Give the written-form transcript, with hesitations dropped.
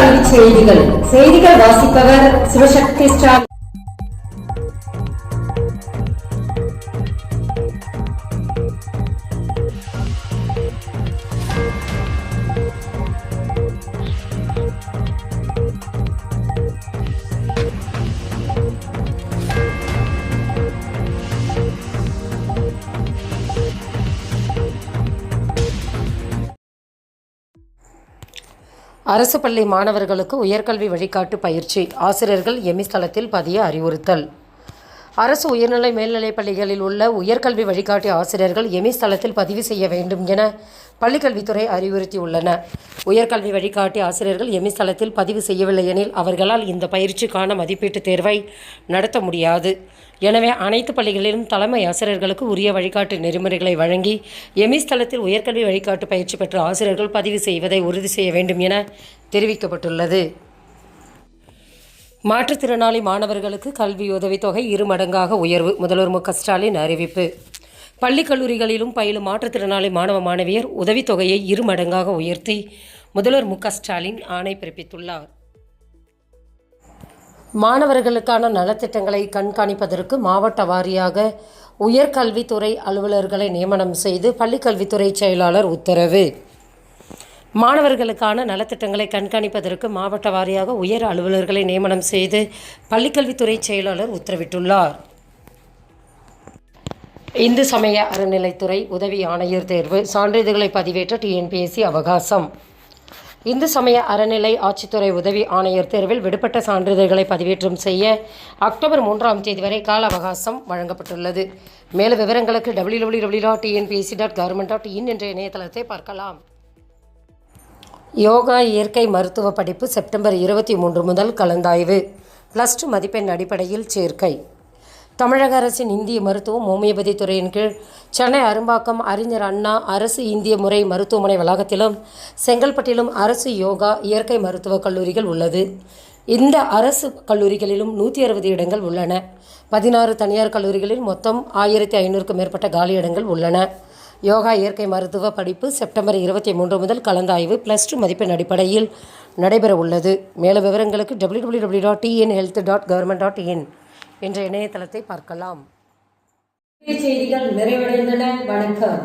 கல்வி செய்திகள் வாசிப்பவர் சிவசக்தி ஸ்டார். அரசு பள்ளி மாணவர்களுக்கு உயர்கல்வி வழிகாட்டு பயிற்சி. ஆசிரியர்கள் எமிஸ் தளத்தில் பதிய அறிவுறுத்தல். அரசு உயர்நிலை மேல்நிலைப் பள்ளிகளில் உள்ள உயர்கல்வி வழிகாட்டி ஆசிரியர்கள் எமிஸ் தளத்தில் பதிவு செய்ய வேண்டும் என பள்ளிக்கல்வித்துறை அறிவுறுத்தியுள்ளன. உயர்கல்வி வழிகாட்டி ஆசிரியர்கள் எமிஸ் தளத்தில் பதிவு செய்யவில்லை எனில் அவர்களால் இந்த பயிற்சிக்கான மதிப்பீட்டுத் தேர்வை நடத்த முடியாது. எனவே அனைத்து பள்ளிகளிலும் தலைமை ஆசிரியர்களுக்கு உரிய வழிகாட்டு நெறிமுறைகளை வழங்கி எமிஸ் தளத்தில் உயர்கல்வி வழிகாட்டு பயிற்சி பெற்ற ஆசிரியர்கள் பதிவு செய்வதை உறுதி செய்ய வேண்டும் என தெரிவிக்கப்பட்டுள்ளது. மாற்றுத்திறனாளி மாணவர்களுக்கு கல்வி உதவித்தொகை 2 மடங்காக உயர்வு. முதல்வர் மு க ஸ்டாலின் அறிவிப்பு. பள்ளி கல்லூரிகளிலும் பயிலும் மாற்றுத்திறனாளி மாணவ மாணவியர் உதவித்தொகையை 2 மடங்காக உயர்த்தி முதல்வர் மு க ஸ்டாலின் ஆணை பிறப்பித்துள்ளார். மாணவர்களுக்கான நலத்திட்டங்களை கண்காணிப்பதற்கு மாவட்ட வாரியாக உயர்கல்வித்துறை அலுவலர்களை நியமனம் செய்து பள்ளிக்கல்வித்துறை செயலாளர் உத்தரவு. மாணவர்களுக்கான நலத்திட்டங்களை கண்காணிப்பதற்கு மாவட்ட வாரியாக உயர் அலுவலர்களை நியமனம் செய்து பள்ளிக்கல்வித்துறை செயலாளர் உத்தரவிட்டுள்ளார். இந்து சமய அறநிலைத்துறை உதவி ஆணையர் தேர்வு சான்றிதழ்களை பதிவேற்ற டிஎன்பிஎஸ்சி அவகாசம். இந்து சமய அறநிலை ஆட்சித்துறை உதவி ஆணையர் தேர்வில் விடுபட்ட சான்றிதழ்களை பதிவேற்றம் செய்ய அக்டோபர் 3ஆம் தேதி வரை கால அவகாசம் வழங்கப்பட்டுள்ளது. மேலும் விவரங்களுக்கு www.tnpsc.government.in என்ற இணையதளத்தை பார்க்கலாம். யோகா இயற்கை மருத்துவ படிப்பு செப்டம்பர் 23 முதல் கலந்தாய்வு. +2 மதிப்பெண் அடிப்படையில் சேர்க்கை. தமிழக அரசின் இந்திய மருத்துவம் ஹோமியோபதி துறையின் கீழ் சென்னை அரும்பாக்கம் அறிஞர் அண்ணா அரசு இந்திய முறை மருத்துவமனை வளாகத்திலும் செங்கல்பட்டிலும் அரசு யோகா இயற்கை மருத்துவக் கல்லூரிகள் உள்ளது. இந்த அரசு கல்லூரிகளிலும் 160 இடங்கள் உள்ளன. 16 தனியார் கல்லூரிகளில் மொத்தம் 1500க்கும் மேற்பட்ட காலியிடங்கள் உள்ளன. யோகா இயற்கை மருத்துவ படிப்பு செப்டம்பர் 23 முதல் கலந்தாய்வு +2 மதிப்பெண் அடிப்படையில் நடைபெற உள்ளது. மேலும் விவரங்களுக்கு www.tnhealth.government.in என்ற இணையதளத்தை பார்க்கலாம். செய்திகள் நிறைவடைந்தன. வணக்கம்.